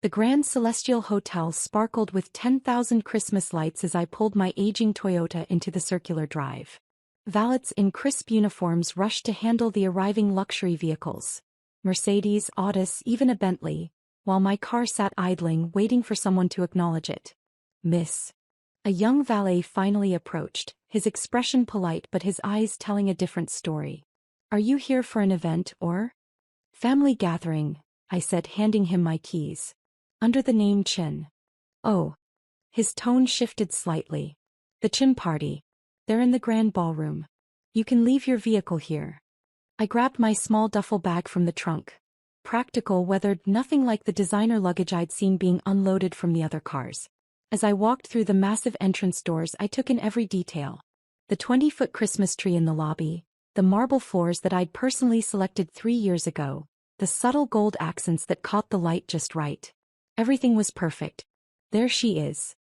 The Grand Celestial Hotel sparkled with 10,000 Christmas lights as I pulled my aging Toyota into the circular drive. Valets in crisp uniforms rushed to handle the arriving luxury vehicles. Mercedes, Audis, even a Bentley, while my car sat idling waiting for someone to acknowledge it. "Miss." A young valet finally approached, his expression polite but his eyes telling a different story. "Are you here for an event or?" "Family gathering," I said, handing him my keys. "Under the name Chin." "Oh." His tone shifted slightly. "The Chin party. They're in the grand ballroom. You can leave your vehicle here." I grabbed my small duffel bag from the trunk. Practical, weathered, nothing like the designer luggage I'd seen being unloaded from the other cars. As I walked through the massive entrance doors, I took in every detail. The 20-foot Christmas tree in the lobby, the marble floors that I'd personally selected 3 years ago, the subtle gold accents that caught the light just right. Everything was perfect. "There she is."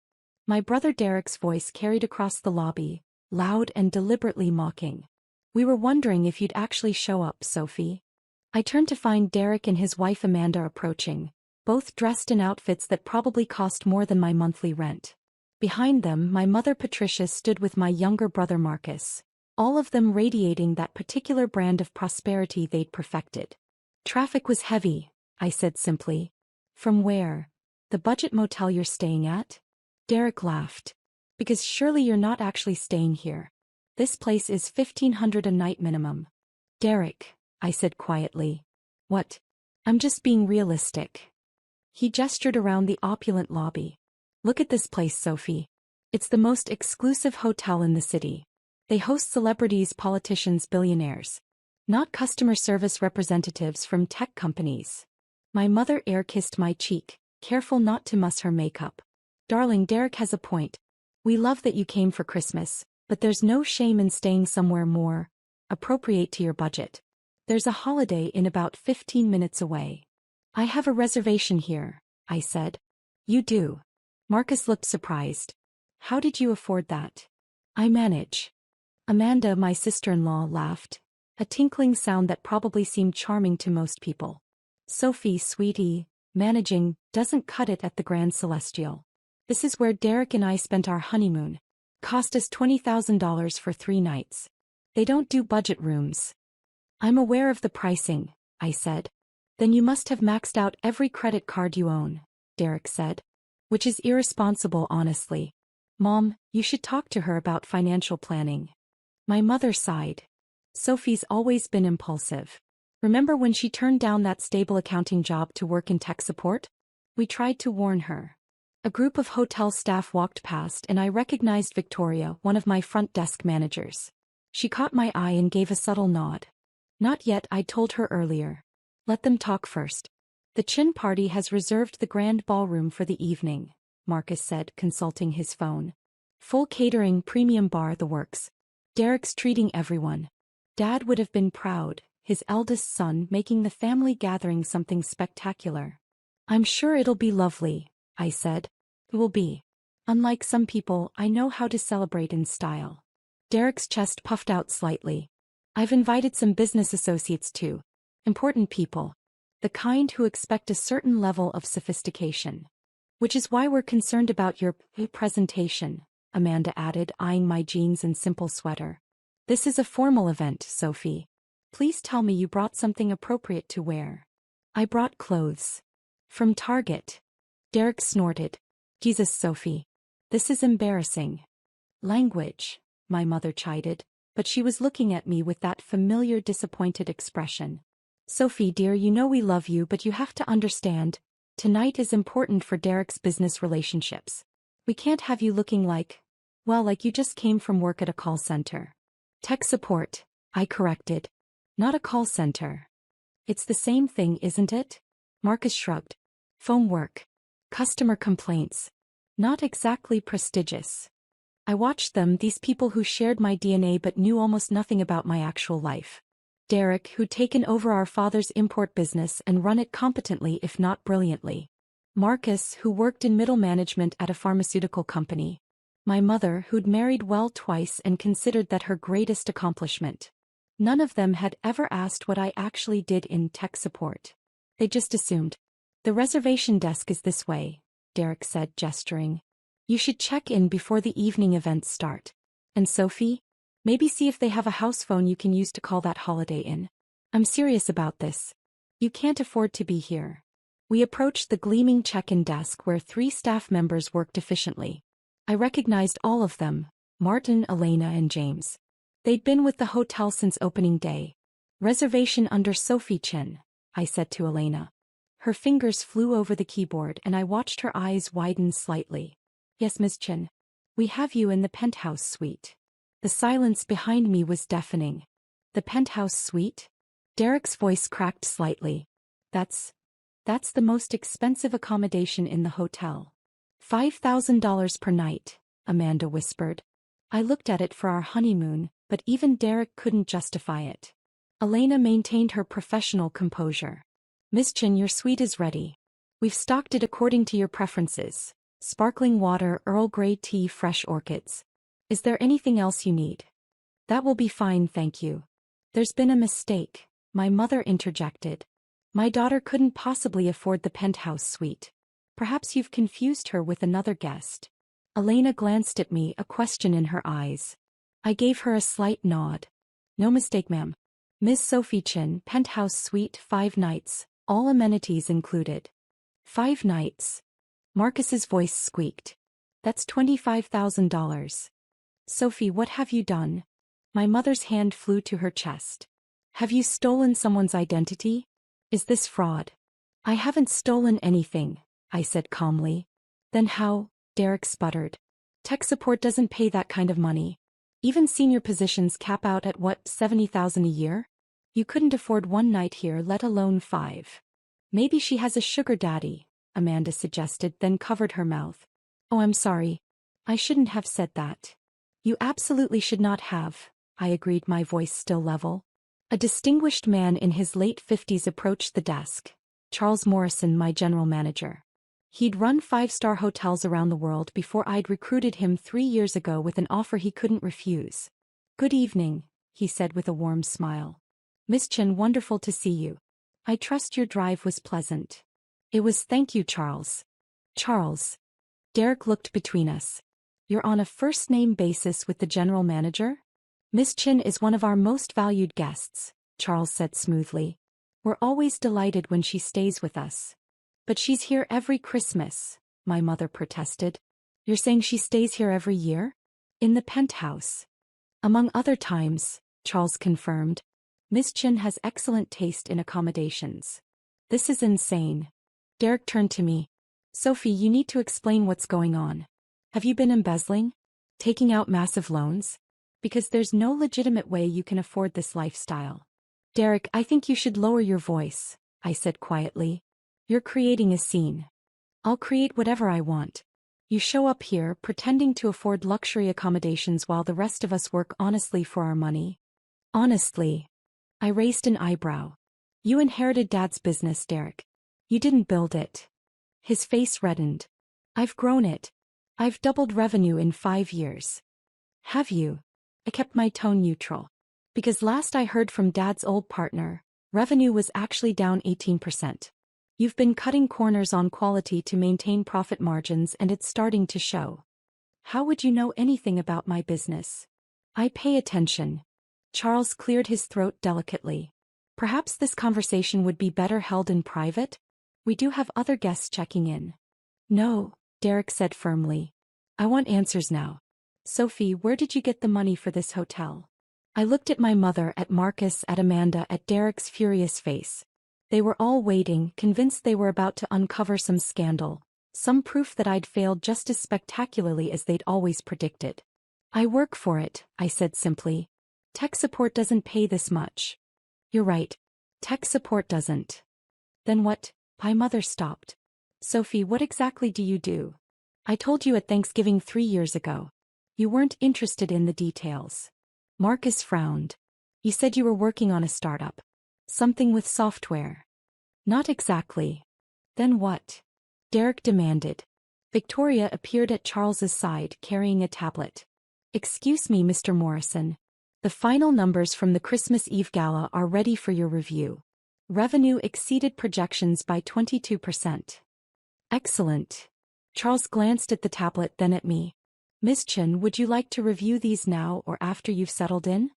My brother Derek's voice carried across the lobby, loud and deliberately mocking. "We were wondering if you'd actually show up, Sophie." I turned to find Derek and his wife Amanda approaching, both dressed in outfits that probably cost more than my monthly rent. Behind them, my mother Patricia stood with my younger brother Marcus, all of them radiating that particular brand of prosperity they'd perfected. "Traffic was heavy," I said simply. "From where?" "The budget motel you're staying at?" Derek laughed. "Because surely you're not actually staying here. This place is $1,500 a night minimum." "Derek," I said quietly. "What?" "I'm just being realistic." He gestured around the opulent lobby. "Look at this place, Sophie. It's the most exclusive hotel in the city. They host celebrities, politicians, billionaires. Not customer service representatives from tech companies." My mother air-kissed my cheek, careful not to muss her makeup. "Darling, Derek has a point. We love that you came for Christmas, but there's no shame in staying somewhere more appropriate to your budget. There's a Holiday Inn about 15 minutes away." "I have a reservation here," I said. "You do?" Marcus looked surprised. "How did you afford that?" "I manage." Amanda, my sister-in-law, laughed, a tinkling sound that probably seemed charming to most people. "Sophie, sweetie, managing doesn't cut it at the Grand Celestial. This is where Derek and I spent our honeymoon. Cost us $20,000 for 3 nights. They don't do budget rooms." "I'm aware of the pricing," I said. "Then you must have maxed out every credit card you own," Derek said. "Which is irresponsible, honestly. Mom, you should talk to her about financial planning." My mother sighed. "Sophie's always been impulsive. Remember when she turned down that stable accounting job to work in tech support? We tried to warn her." A group of hotel staff walked past and I recognized Victoria, one of my front desk managers. She caught my eye and gave a subtle nod. "Not yet, I told her earlier. Let them talk first." "The Chin party has reserved the grand ballroom for the evening," Marcus said, consulting his phone. "Full catering, premium bar, the works. Derek's treating everyone. Dad would have been proud, his eldest son making the family gathering something spectacular." "I'm sure it'll be lovely," I said. "It will be. Unlike some people, I know how to celebrate in style." Derek's chest puffed out slightly. "I've invited some business associates too. Important people. The kind who expect a certain level of sophistication. Which is why we're concerned about your presentation," Amanda added, eyeing my jeans and simple sweater. "This is a formal event, Sophie. Please tell me you brought something appropriate to wear." "I brought clothes. From Target." Derek snorted. "Jesus, Sophie. This is embarrassing." "Language," my mother chided, but she was looking at me with that familiar disappointed expression. "Sophie dear, you know we love you, but you have to understand, tonight is important for Derek's business relationships. We can't have you looking like you just came from work at a call center." "Tech support," I corrected. "Not a call center." "It's the same thing, isn't it?" Marcus shrugged. "Phone work. Customer complaints. Not exactly prestigious." I watched them, these people who shared my DNA but knew almost nothing about my actual life. Derek, who'd taken over our father's import business and run it competently if not brilliantly. Marcus, who worked in middle management at a pharmaceutical company. My mother, who'd married well twice and considered that her greatest accomplishment. None of them had ever asked what I actually did in tech support. They just assumed. The reservation desk is this way, Derek said, gesturing. You should check in before the evening events start. And Sophie? Maybe see if they have a house phone you can use to call that Holiday Inn. I'm serious about this. You can't afford to be here. We approached the gleaming check-in desk where 3 staff members worked efficiently. I recognized all of them, Martin, Elena, and James. They'd been with the hotel since opening day. Reservation under Sophie Chin, I said to Elena. Her fingers flew over the keyboard and I watched her eyes widen slightly. Yes, Ms. Chin. We have you in the penthouse suite. The silence behind me was deafening. The penthouse suite? Derek's voice cracked slightly. That's the most expensive accommodation in the hotel. $5,000 per night, Amanda whispered. I looked at it for our honeymoon, but even Derek couldn't justify it. Elena maintained her professional composure. Miss Chin, your suite is ready. We've stocked it according to your preferences. Sparkling water, Earl Grey tea, fresh orchids. Is there anything else you need? That will be fine, thank you. There's been a mistake, my mother interjected. My daughter couldn't possibly afford the penthouse suite. Perhaps you've confused her with another guest. Elena glanced at me, a question in her eyes. I gave her a slight nod. No mistake, ma'am. Ms. Sophie Chin, penthouse suite, 5 nights, all amenities included. 5 nights. Marcus's voice squeaked. That's $25,000. Sophie, what have you done? My mother's hand flew to her chest. Have you stolen someone's identity? Is this fraud? I haven't stolen anything, I said calmly. Then how? Derek sputtered. Tech support doesn't pay that kind of money. Even senior positions cap out at what, $70,000 a year? You couldn't afford 1 night here, let alone 5. Maybe she has a sugar daddy, Amanda suggested, then covered her mouth. Oh, I'm sorry. I shouldn't have said that. You absolutely should not have, I agreed, my voice still level. A distinguished man in his late 50s approached the desk. Charles Morrison, my general manager. He'd run 5-star hotels around the world before I'd recruited him 3 years ago with an offer he couldn't refuse. Good evening, he said with a warm smile. Miss Chin, wonderful to see you. I trust your drive was pleasant. It was, thank you, Charles. Charles. Derek looked between us. You're on a first-name basis with the general manager? Miss Chin is one of our most valued guests, Charles said smoothly. We're always delighted when she stays with us. But she's here every Christmas, my mother protested. You're saying she stays here every year? In the penthouse. Among other times, Charles confirmed. Miss Chin has excellent taste in accommodations. This is insane. Derek turned to me. Sophie, you need to explain what's going on. Have you been embezzling? Taking out massive loans? Because there's no legitimate way you can afford this lifestyle. Derek, I think you should lower your voice, I said quietly. You're creating a scene. I'll create whatever I want. You show up here pretending to afford luxury accommodations while the rest of us work honestly for our money. Honestly. I raised an eyebrow. You inherited Dad's business, Derek. You didn't build it. His face reddened. I've grown it. I've doubled revenue in 5 years. Have you? I kept my tone neutral. Because last I heard from Dad's old partner, revenue was actually down 18%. You've been cutting corners on quality to maintain profit margins and it's starting to show. How would you know anything about my business? I pay attention. Charles cleared his throat delicately. Perhaps this conversation would be better held in private? We do have other guests checking in. No, Derek said firmly. I want answers now. Sophie, where did you get the money for this hotel? I looked at my mother, at Marcus, at Amanda, at Derek's furious face. They were all waiting, convinced they were about to uncover some scandal, some proof that I'd failed just as spectacularly as they'd always predicted. I work for it, I said simply. Tech support doesn't pay this much. You're right. Tech support doesn't. Then what? My mother stopped. Sophie, what exactly do you do? I told you at Thanksgiving 3 years ago. You weren't interested in the details. Marcus frowned. You said you were working on a startup. Something with software. Not exactly. Then what? Derek demanded. Victoria appeared at Charles's side carrying a tablet. Excuse me, Mr. Morrison. The final numbers from the Christmas Eve gala are ready for your review. Revenue exceeded projections by 22%. Excellent. Charles glanced at the tablet, then at me. Miss Chen, would you like to review these now or after you've settled in?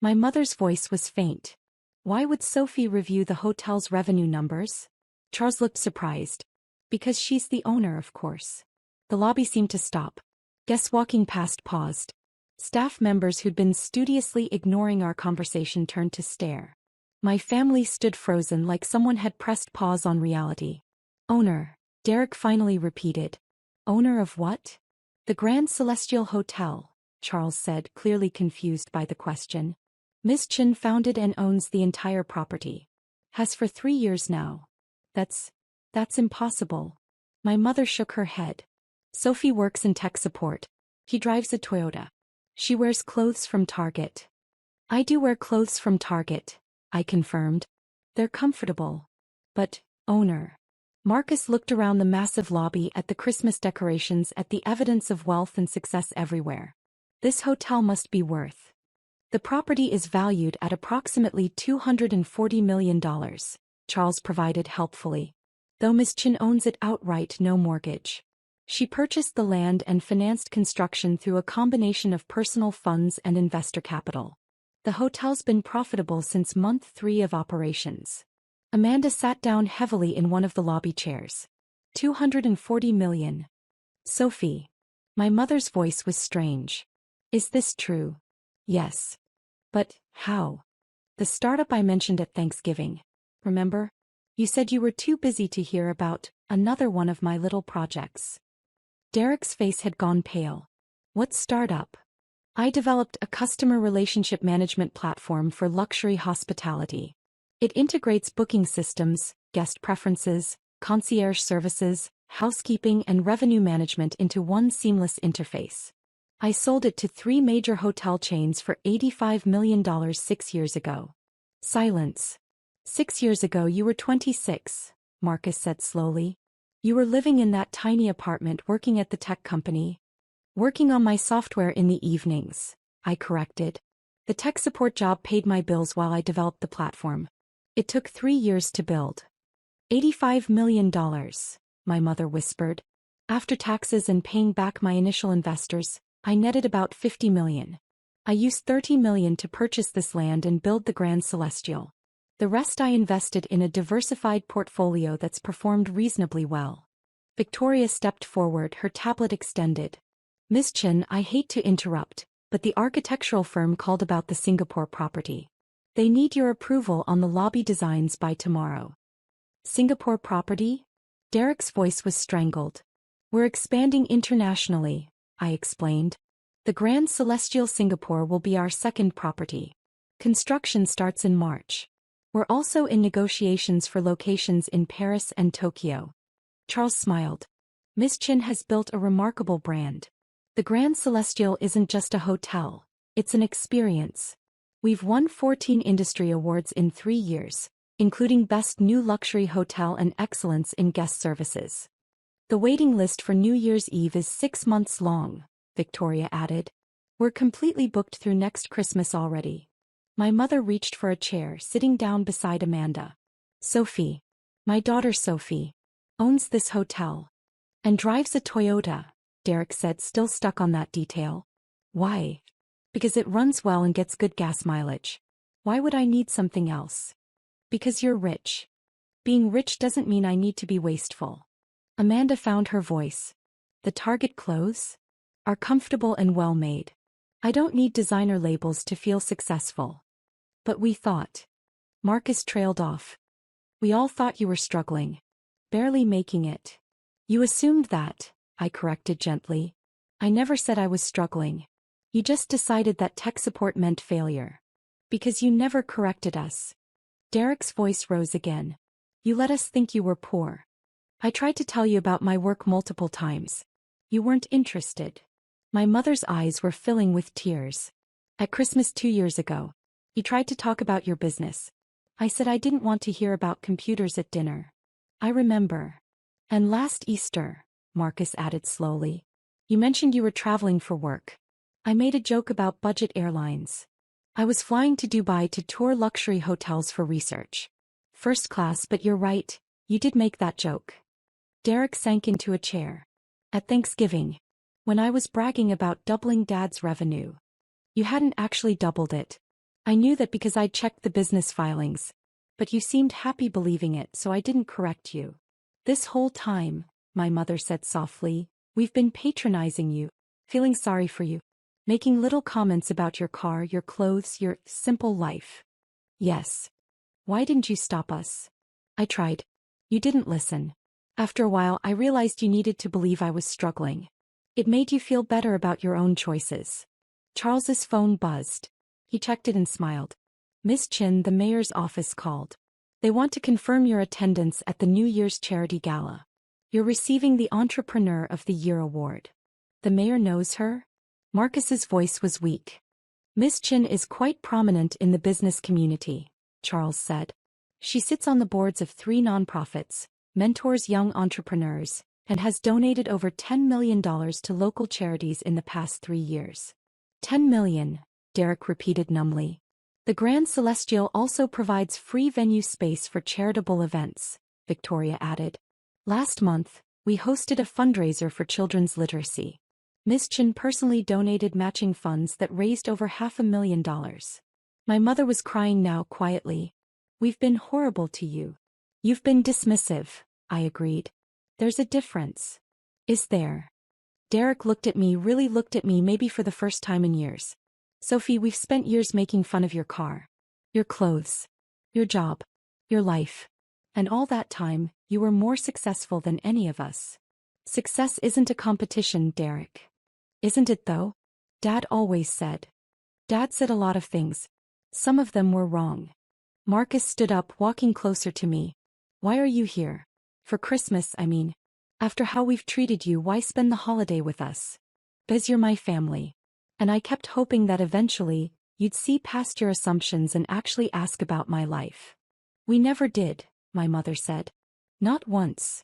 My mother's voice was faint. Why would Sophie review the hotel's revenue numbers? Charles looked surprised. Because she's the owner, of course. The lobby seemed to stop. Guests walking past paused. Staff members who'd been studiously ignoring our conversation turned to stare. My family stood frozen like someone had pressed pause on reality. Owner, Derek finally repeated. Owner of what? The Grand Celestial Hotel, Charles said, clearly confused by the question. Miss Chen founded and owns the entire property. Has for 3 years now. That's impossible. My mother shook her head. Sophie works in tech support. He drives a Toyota. She wears clothes from Target. I do wear clothes from Target, I confirmed. They're comfortable. But, owner. Marcus looked around the massive lobby at the Christmas decorations, at the evidence of wealth and success everywhere. This hotel must be worth. The property is valued at approximately $240 million, Charles provided helpfully. Though Miss Chen owns it outright, no mortgage. She purchased the land and financed construction through a combination of personal funds and investor capital. The hotel's been profitable since month 3 of operations. Amanda sat down heavily in one of the lobby chairs. $240 million. Sophie. My mother's voice was strange. Is this true? Yes. But, how? The startup I mentioned at Thanksgiving. Remember? You said you were too busy to hear about another one of my little projects. Derek's face had gone pale. What startup? I developed a customer relationship management platform for luxury hospitality. It integrates booking systems, guest preferences, concierge services, housekeeping and revenue management into one seamless interface. I sold it to 3 major hotel chains for $85 million 6 years ago. Silence. 6 years ago you were 26, Marcus said slowly. You were living in that tiny apartment working at the tech company. Working on my software in the evenings, I corrected. The tech support job paid my bills while I developed the platform. It took 3 years to build. $85 million, my mother whispered. After taxes and paying back my initial investors, I netted about $50 million. I used $30 million to purchase this land and build the Grand Celestial. The rest I invested in a diversified portfolio that's performed reasonably well. Victoria stepped forward, her tablet extended. Miss Chen, I hate to interrupt, but the architectural firm called about the Singapore property. They need your approval on the lobby designs by tomorrow. Singapore property? Derek's voice was strangled. We're expanding internationally, I explained. The Grand Celestial Singapore will be our second property. Construction starts in March. We're also in negotiations for locations in Paris and Tokyo. Charles smiled. Miss Chen has built a remarkable brand. The Grand Celestial isn't just a hotel, it's an experience. We've won 14 industry awards in 3 years, including Best New Luxury Hotel and Excellence in Guest Services. The waiting list for New Year's Eve is 6 months long, Victoria added. We're completely booked through next Christmas already. My mother reached for a chair, sitting down beside Amanda. Sophie, my daughter Sophie, owns this hotel. And drives a Toyota, Derek said, still stuck on that detail. Why? Because it runs well and gets good gas mileage. Why would I need something else? Because you're rich. Being rich doesn't mean I need to be wasteful. Amanda found her voice. The Target clothes are comfortable and well made. I don't need designer labels to feel successful. But we thought. Marcus trailed off. We all thought you were struggling. Barely making it. You assumed that, I corrected gently. I never said I was struggling. You just decided that tech support meant failure. Because you never corrected us. Derek's voice rose again. You let us think you were poor. I tried to tell you about my work multiple times. You weren't interested. My mother's eyes were filling with tears. At Christmas 2 years ago, you tried to talk about your business. I said I didn't want to hear about computers at dinner. I remember. And last Easter, Marcus added slowly, you mentioned you were traveling for work. I made a joke about budget airlines. I was flying to Dubai to tour luxury hotels for research. First class, but you're right, you did make that joke. Derek sank into a chair. At Thanksgiving, when I was bragging about doubling Dad's revenue. You hadn't actually doubled it. I knew that because I'd checked the business filings. But you seemed happy believing it, so I didn't correct you. This whole time, my mother said softly, we've been patronizing you, feeling sorry for you, making little comments about your car, your clothes, your simple life. Yes. Why didn't you stop us? I tried. You didn't listen. After a while, I realized you needed to believe I was struggling. It made you feel better about your own choices. Charles's phone buzzed. He checked it and smiled. Miss Chin, the mayor's office called. They want to confirm your attendance at the New Year's charity gala. You're receiving the Entrepreneur of the Year award. The mayor knows her? Marcus's voice was weak. Miss Chin is quite prominent in the business community, Charles said. She sits on the boards of 3 nonprofits, mentors young entrepreneurs, and has donated over $10 million to local charities in the past 3 years. 10 million, Derek repeated numbly. The Grand Celestial also provides free venue space for charitable events, Victoria added. Last month, we hosted a fundraiser for children's literacy. Miss Chin personally donated matching funds that raised over $500,000. My mother was crying now quietly. We've been horrible to you. You've been dismissive, I agreed. There's a difference. Is there? Derek looked at me, really looked at me, maybe for the first time in years. Sophie, we've spent years making fun of your car, your clothes, your job, your life. And all that time, you were more successful than any of us. Success isn't a competition, Derek. Isn't it though? Dad always said. Dad said a lot of things. Some of them were wrong. Marcus stood up, walking closer to me. Why are you here? For Christmas, I mean. After how we've treated you, why spend the holiday with us? Because you're my family. And I kept hoping that eventually, you'd see past your assumptions and actually ask about my life. We never did, my mother said. Not once.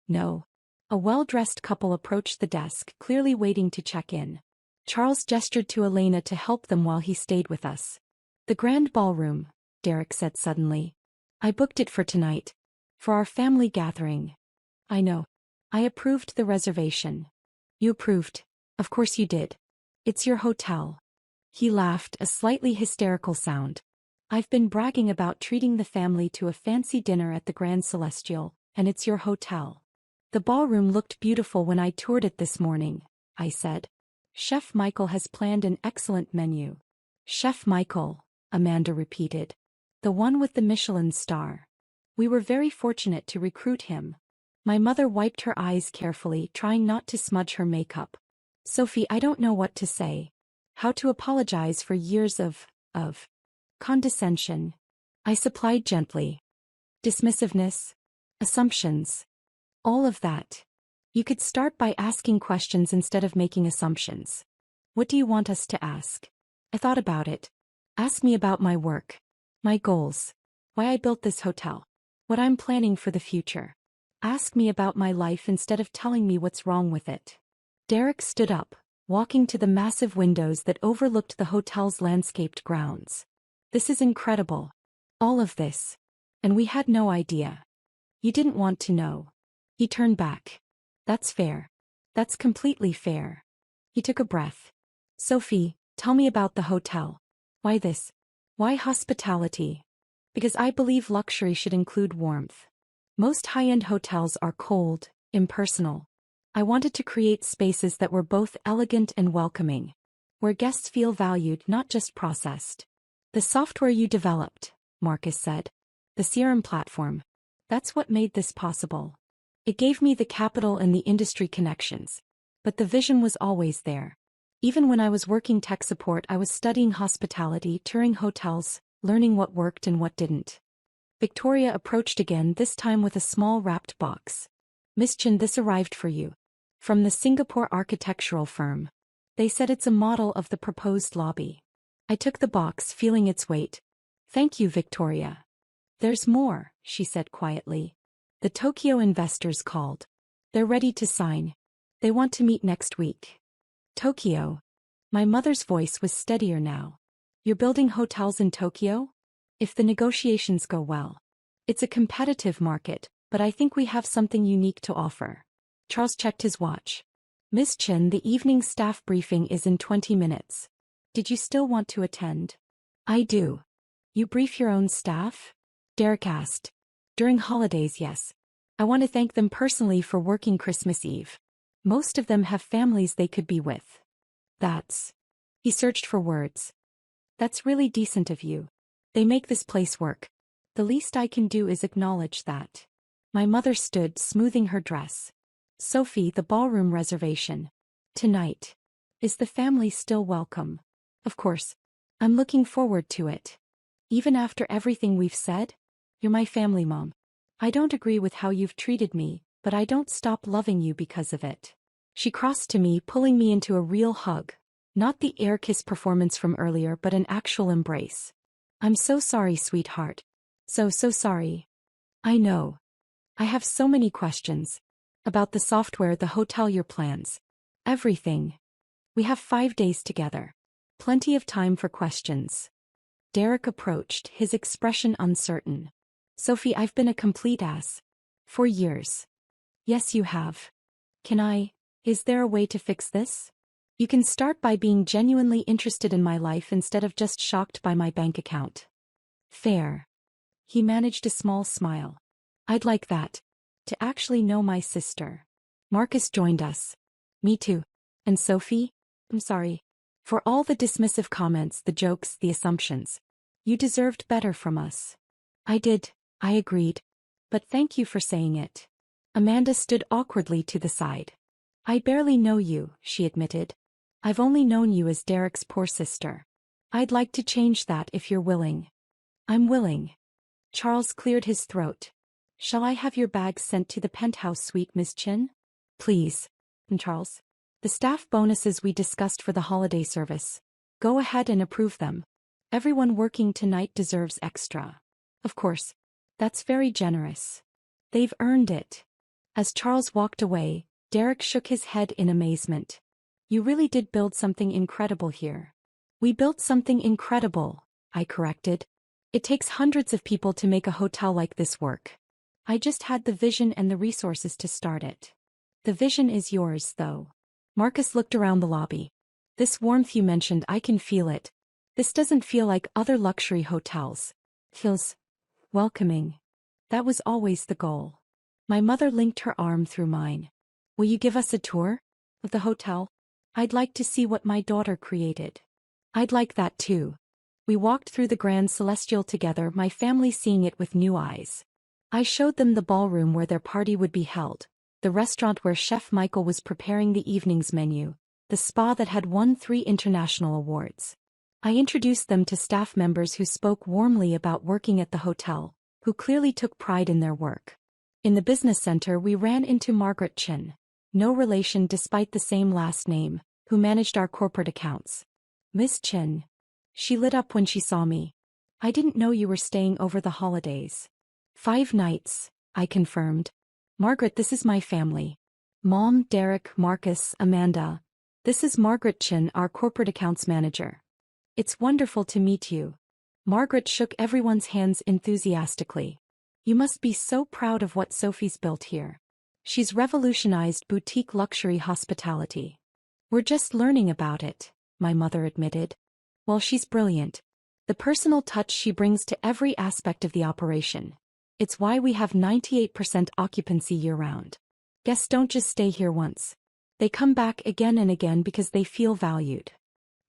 No. A well-dressed couple approached the desk, clearly waiting to check in. Charles gestured to Elena to help them while he stayed with us. The grand ballroom, Derek said suddenly. I booked it for tonight. For our family gathering. I know. I approved the reservation. You approved. Of course you did. It's your hotel. He laughed, a slightly hysterical sound. I've been bragging about treating the family to a fancy dinner at the Grand Celestial, and it's your hotel. The ballroom looked beautiful when I toured it this morning, I said. Chef Michael has planned an excellent menu. Chef Michael, Amanda repeated. The one with the Michelin star. We were very fortunate to recruit him. My mother wiped her eyes carefully, trying not to smudge her makeup. Sophie, I don't know what to say. How to apologize for years of condescension. I supplied gently. Dismissiveness. Assumptions. All of that. You could start by asking questions instead of making assumptions. What do you want us to ask? I thought about it. Ask me about my work. My goals. Why I built this hotel. What I'm planning for the future. Ask me about my life instead of telling me what's wrong with it. Derek stood up, walking to the massive windows that overlooked the hotel's landscaped grounds. This is incredible. All of this. And we had no idea. You didn't want to know. He turned back. That's fair. That's completely fair. He took a breath. Sophie, tell me about the hotel. Why this? Why hospitality? Because I believe luxury should include warmth. Most high-end hotels are cold, impersonal. I wanted to create spaces that were both elegant and welcoming, where guests feel valued, not just processed. The software you developed, Marcus said. The CRM platform. That's what made this possible. It gave me the capital and the industry connections. But the vision was always there. Even when I was working tech support, I was studying hospitality, touring hotels, learning what worked and what didn't. Victoria approached again, this time with a small wrapped box. Miss Chin, this arrived for you. From the Singapore architectural firm. They said it's a model of the proposed lobby. I took the box, feeling its weight. Thank you, Victoria. There's more, she said quietly. The Tokyo investors called. They're ready to sign. They want to meet next week. Tokyo. My mother's voice was steadier now. You're building hotels in Tokyo? If the negotiations go well. It's a competitive market, but I think we have something unique to offer. Charles checked his watch. Miss Chen, the evening staff briefing is in 20 minutes. Did you still want to attend? I do. You brief your own staff? Derek asked. During holidays, yes. I want to thank them personally for working Christmas Eve. Most of them have families they could be with. That's... He searched for words. That's really decent of you. They make this place work. The least I can do is acknowledge that. My mother stood, smoothing her dress. Sophie, the ballroom reservation. Tonight. Is the family still welcome? Of course. I'm looking forward to it. Even after everything we've said? You're my family, Mom. I don't agree with how you've treated me, but I don't stop loving you because of it. She crossed to me, pulling me into a real hug. Not the air kiss performance from earlier, but an actual embrace. I'm so sorry, sweetheart. So sorry. I know. I have so many questions. About the software, the hotel, your plans. Everything. We have 5 days together. Plenty of time for questions. Derek approached, his expression uncertain. Sophie, I've been a complete ass. For years. Yes, you have. Is there a way to fix this? You can start by being genuinely interested in my life instead of just shocked by my bank account. Fair. He managed a small smile. I'd like that. To actually know my sister. Marcus joined us. Me too. And Sophie? I'm sorry. For all the dismissive comments, the jokes, the assumptions. You deserved better from us. I did, I agreed. But thank you for saying it. Amanda stood awkwardly to the side. I barely know you, she admitted. I've only known you as Derek's poor sister. I'd like to change that if you're willing. I'm willing. Charles cleared his throat. Shall I have your bags sent to the penthouse suite, Miss Chin? Please. And Charles. The staff bonuses we discussed for the holiday service. Go ahead and approve them. Everyone working tonight deserves extra. Of course. That's very generous. They've earned it. As Charles walked away, Derek shook his head in amazement. You really did build something incredible here. We built something incredible, I corrected. It takes hundreds of people to make a hotel like this work. I just had the vision and the resources to start it. The vision is yours, though. Marcus looked around the lobby. This warmth you mentioned, I can feel it. This doesn't feel like other luxury hotels. Feels welcoming. That was always the goal. My mother linked her arm through mine. Will you give us a tour of the hotel? I'd like to see what my daughter created. I'd like that too. We walked through the Grand Celestial together, my family seeing it with new eyes. I showed them the ballroom where their party would be held, the restaurant where Chef Michael was preparing the evening's menu, the spa that had won 3 international awards. I introduced them to staff members who spoke warmly about working at the hotel, who clearly took pride in their work. In the business center we ran into Margaret Chin. No relation despite the same last name, who managed our corporate accounts. Miss Chin. She lit up when she saw me. I didn't know you were staying over the holidays. 5 nights, I confirmed. Margaret, this is my family. Mom, Derek, Marcus, Amanda. This is Margaret Chin, our corporate accounts manager. It's wonderful to meet you. Margaret shook everyone's hands enthusiastically. You must be so proud of what Sophie's built here. She's revolutionized boutique luxury hospitality. We're just learning about it, my mother admitted. Well, she's brilliant. The personal touch she brings to every aspect of the operation. It's why we have 98% occupancy year-round. Guests don't just stay here once. They come back again and again because they feel valued.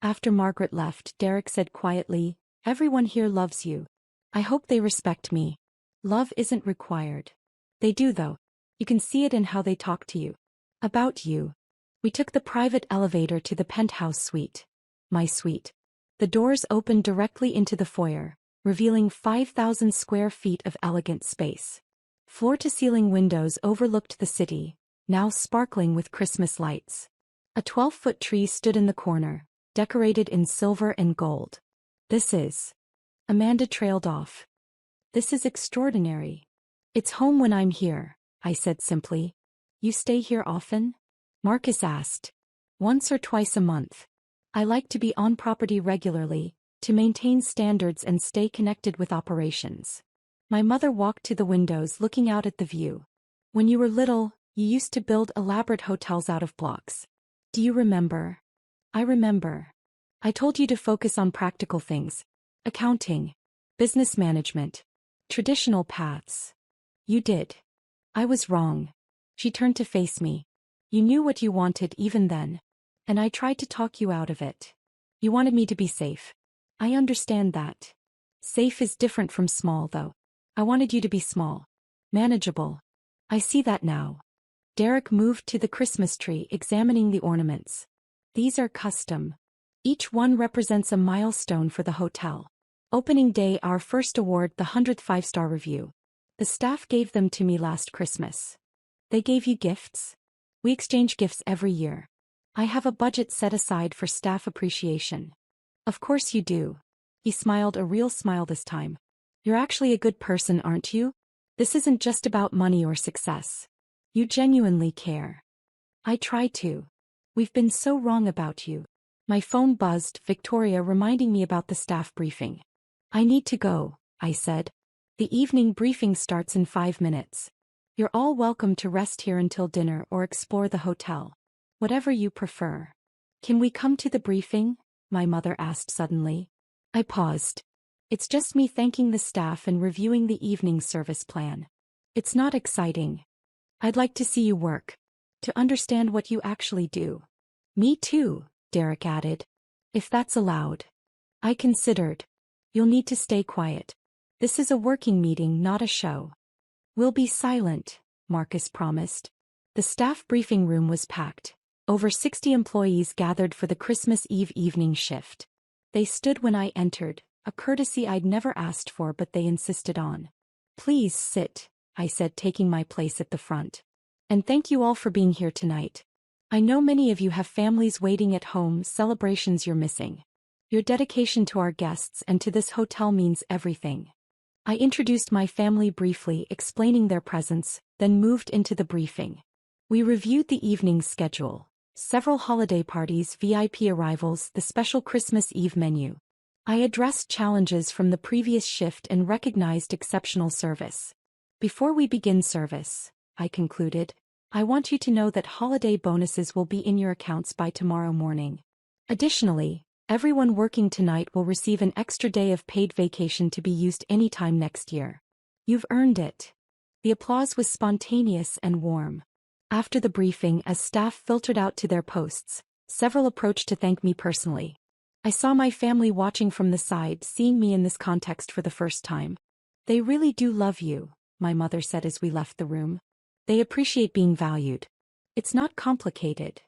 After Margaret left, Derek said quietly, everyone here loves you. I hope they respect me. Love isn't required. They do though. You can see it in how they talk to you. About you. We took the private elevator to the penthouse suite. My suite. The doors opened directly into the foyer, revealing 5,000 square feet of elegant space. Floor-to-ceiling windows overlooked the city, now sparkling with Christmas lights. A 12-foot tree stood in the corner, decorated in silver and gold. This is... Amanda trailed off. This is extraordinary. It's home when I'm here, I said simply. You stay here often? Marcus asked. Once or twice a month. I like to be on property regularly, to maintain standards and stay connected with operations. My mother walked to the windows looking out at the view. When you were little, you used to build elaborate hotels out of blocks. Do you remember? I remember. I told you to focus on practical things. Accounting. Business management. Traditional paths. You did. I was wrong. She turned to face me. You knew what you wanted even then. And I tried to talk you out of it. You wanted me to be safe. I understand that. Safe is different from small, though. I wanted you to be small. Manageable. I see that now. Derek moved to the Christmas tree, examining the ornaments. These are custom. Each one represents a milestone for the hotel. Opening day, our first award, the 100th five-star review. The staff gave them to me last Christmas. They gave you gifts? We exchange gifts every year. I have a budget set aside for staff appreciation. Of course you do. He smiled, a real smile this time. You're actually a good person, aren't you? This isn't just about money or success. You genuinely care. I try to. We've been so wrong about you. My phone buzzed, Victoria reminding me about the staff briefing. I need to go, I said. The evening briefing starts in 5 minutes. You're all welcome to rest here until dinner or explore the hotel. Whatever you prefer. Can we come to the briefing? My mother asked suddenly. I paused. It's just me thanking the staff and reviewing the evening service plan. It's not exciting. I'd like to see you work. To understand what you actually do. Me too, Derek added. If that's allowed. I considered. You'll need to stay quiet. This is a working meeting, not a show. We'll be silent, Marcus promised. The staff briefing room was packed. Over 60 employees gathered for the Christmas Eve evening shift. They stood when I entered, a courtesy I'd never asked for but they insisted on. Please sit, I said, taking my place at the front. And thank you all for being here tonight. I know many of you have families waiting at home, celebrations you're missing. Your dedication to our guests and to this hotel means everything. I introduced my family briefly, explaining their presence, then moved into the briefing. We reviewed the evening's schedule. Several holiday parties, VIP arrivals, the special Christmas Eve menu. I addressed challenges from the previous shift and recognized exceptional service. Before we begin service, I concluded, I want you to know that holiday bonuses will be in your accounts by tomorrow morning. Additionally, everyone working tonight will receive an extra day of paid vacation to be used anytime next year. You've earned it. The applause was spontaneous and warm. After the briefing, as staff filtered out to their posts, several approached to thank me personally. I saw my family watching from the side, seeing me in this context for the first time. They really do love you, my mother said as we left the room. They appreciate being valued. It's not complicated.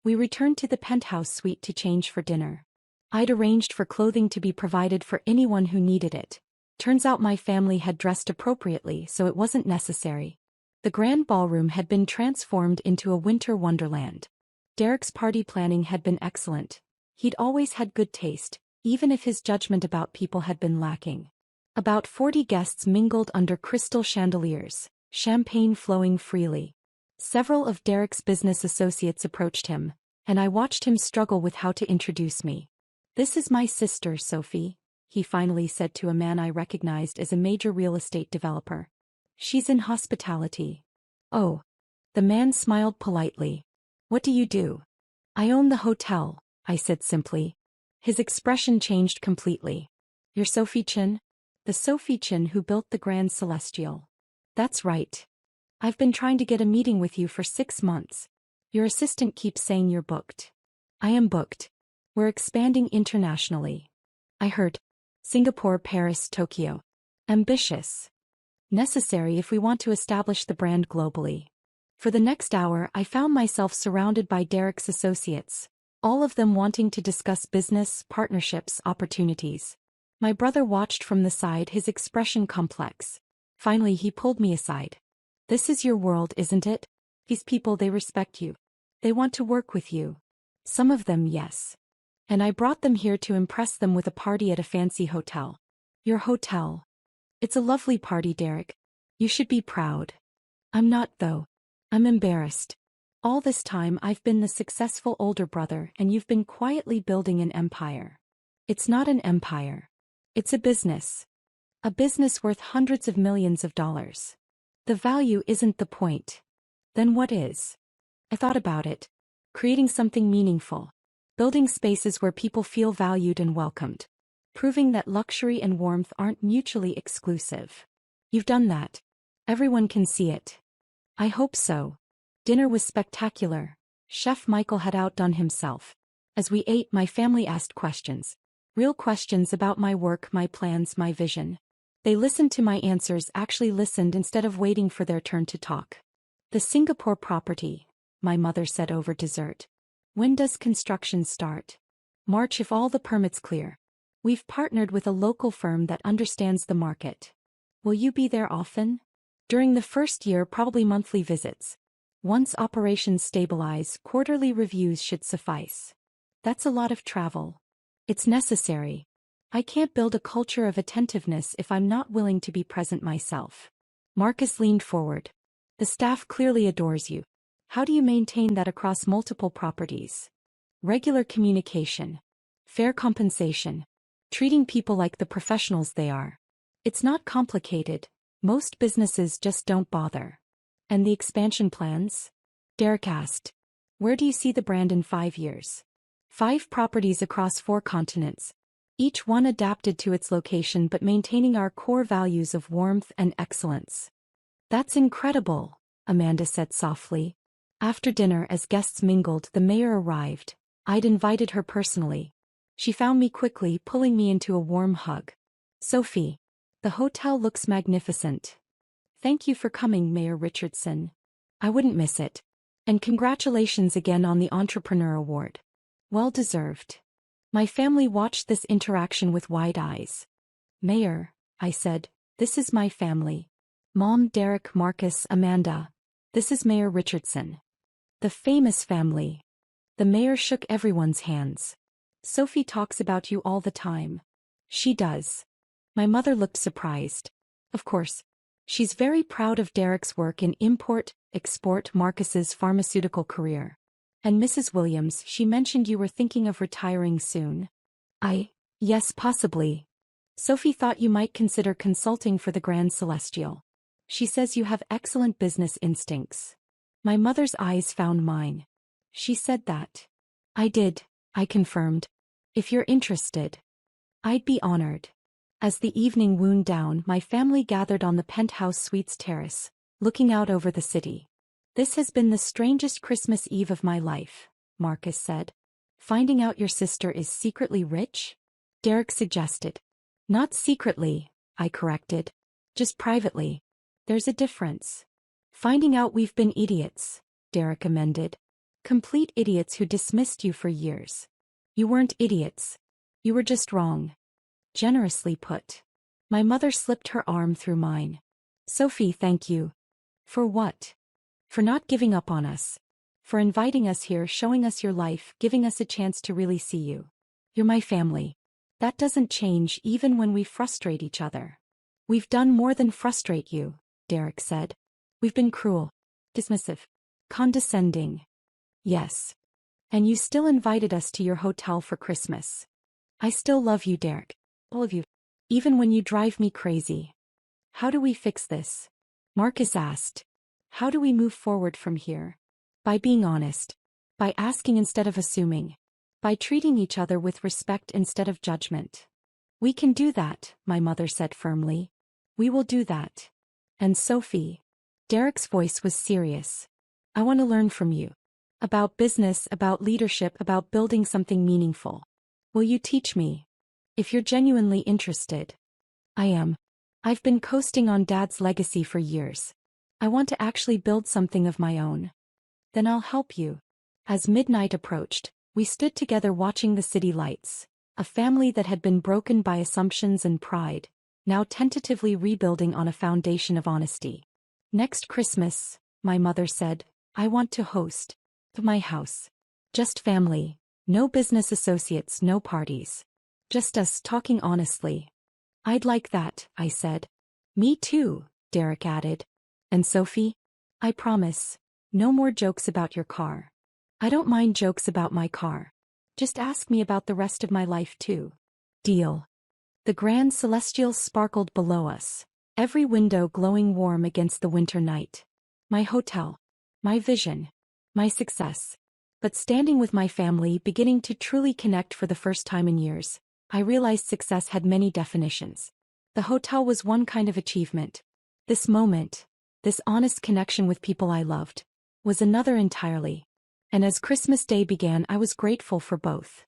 We returned to the penthouse suite to change for dinner. I'd arranged for clothing to be provided for anyone who needed it. Turns out my family had dressed appropriately, so it wasn't necessary. The grand ballroom had been transformed into a winter wonderland. Derek's party planning had been excellent. He'd always had good taste, even if his judgment about people had been lacking. About 40 guests mingled under crystal chandeliers, champagne flowing freely. Several of Derek's business associates approached him, and I watched him struggle with how to introduce me. This is my sister, Sophie, he finally said to a man I recognized as a major real estate developer. She's in hospitality. Oh. The man smiled politely. What do you do? I own the hotel, I said simply. His expression changed completely. You're Sophie Chin? The Sophie Chin who built the Grand Celestial. That's right. I've been trying to get a meeting with you for 6 months. Your assistant keeps saying you're booked. I am booked. We're expanding internationally. I heard. Singapore, Paris, Tokyo. Ambitious. Necessary if we want to establish the brand globally. For the next hour, I found myself surrounded by Derek's associates, all of them wanting to discuss business, partnerships, opportunities. My brother watched from the side, his expression complex. Finally, he pulled me aside. This is your world, isn't it? These people, they respect you. They want to work with you. Some of them, yes. And I brought them here to impress them with a party at a fancy hotel. Your hotel. It's a lovely party, Derek. You should be proud. I'm not, though. I'm embarrassed. All this time I've been the successful older brother and you've been quietly building an empire. It's not an empire. It's a business. A business worth hundreds of millions of dollars. The value isn't the point. Then what is? I thought about it. Creating something meaningful. Building spaces where people feel valued and welcomed. Proving that luxury and warmth aren't mutually exclusive. You've done that. Everyone can see it. I hope so. Dinner was spectacular. Chef Michael had outdone himself. As we ate, my family asked questions. Real questions about my work, my plans, my vision. They listened to my answers, actually listened instead of waiting for their turn to talk. The Singapore property, my mother said over dessert. When does construction start? March if all the permits clear. We've partnered with a local firm that understands the market. Will you be there often? During the first year, probably monthly visits. Once operations stabilize, quarterly reviews should suffice. That's a lot of travel. It's necessary. I can't build a culture of attentiveness if I'm not willing to be present myself. Marcus leaned forward. The staff clearly adores you. How do you maintain that across multiple properties? Regular communication. Fair compensation. Treating people like the professionals they are. It's not complicated. Most businesses just don't bother. And the expansion plans? Derek asked. Where do you see the brand in 5 years? 5 properties across 4 continents. Each one adapted to its location but maintaining our core values of warmth and excellence. That's incredible, Amanda said softly. After dinner, as guests mingled, the mayor arrived. I'd invited her personally. She found me quickly, pulling me into a warm hug. Sophie, the hotel looks magnificent. Thank you for coming, Mayor Richardson. I wouldn't miss it. And congratulations again on the Entrepreneur Award. Well deserved. My family watched this interaction with wide eyes. Mayor, I said, this is my family. Mom, Derek, Marcus, Amanda. This is Mayor Richardson. The famous family. The mayor shook everyone's hands. Sophie talks about you all the time. She does. My mother looked surprised. Of course. She's very proud of Derek's work in import-export, Marcus's pharmaceutical career. And Mrs. Williams, she mentioned you were thinking of retiring soon. Yes, possibly. Sophie thought you might consider consulting for the Grand Celestial. She says you have excellent business instincts. My mother's eyes found mine. She said that. I did, I confirmed. If you're interested. I'd be honored. As the evening wound down, my family gathered on the penthouse suite's terrace, looking out over the city. This has been the strangest Christmas Eve of my life, Marcus said. Finding out your sister is secretly rich? Derek suggested. Not secretly, I corrected. Just privately. There's a difference. Finding out we've been idiots, Derek amended. Complete idiots who dismissed you for years. You weren't idiots. You were just wrong. Generously put. My mother slipped her arm through mine. Sophie, thank you. For what? For not giving up on us. For inviting us here, showing us your life, giving us a chance to really see you. You're my family. That doesn't change even when we frustrate each other. We've done more than frustrate you, Derek said. We've been cruel, dismissive, condescending. Yes. And you still invited us to your hotel for Christmas. I still love you, Derek. All of you. Even when you drive me crazy. How do we fix this? Marcus asked. How do we move forward from here? By being honest. By asking instead of assuming. By treating each other with respect instead of judgment. We can do that, my mother said firmly. We will do that. And Sophie. Derek's voice was serious. I want to learn from you. About business, about leadership, about building something meaningful. Will you teach me? If you're genuinely interested. I am. I've been coasting on Dad's legacy for years. I want to actually build something of my own. Then I'll help you. As midnight approached, we stood together watching the city lights. A family that had been broken by assumptions and pride, now tentatively rebuilding on a foundation of honesty. Next Christmas, my mother said, I want to host. To my house. Just family. No business associates, no parties. Just us talking honestly. I'd like that, I said. Me too, Derek added. And Sophie? I promise. No more jokes about your car. I don't mind jokes about my car. Just ask me about the rest of my life too. Deal. The grand celestials sparkled below us, every window glowing warm against the winter night. My hotel. My vision. My success. But standing with my family, beginning to truly connect for the first time in years, I realized success had many definitions. The hotel was one kind of achievement. This moment, this honest connection with people I loved, was another entirely. And as Christmas Day began, I was grateful for both.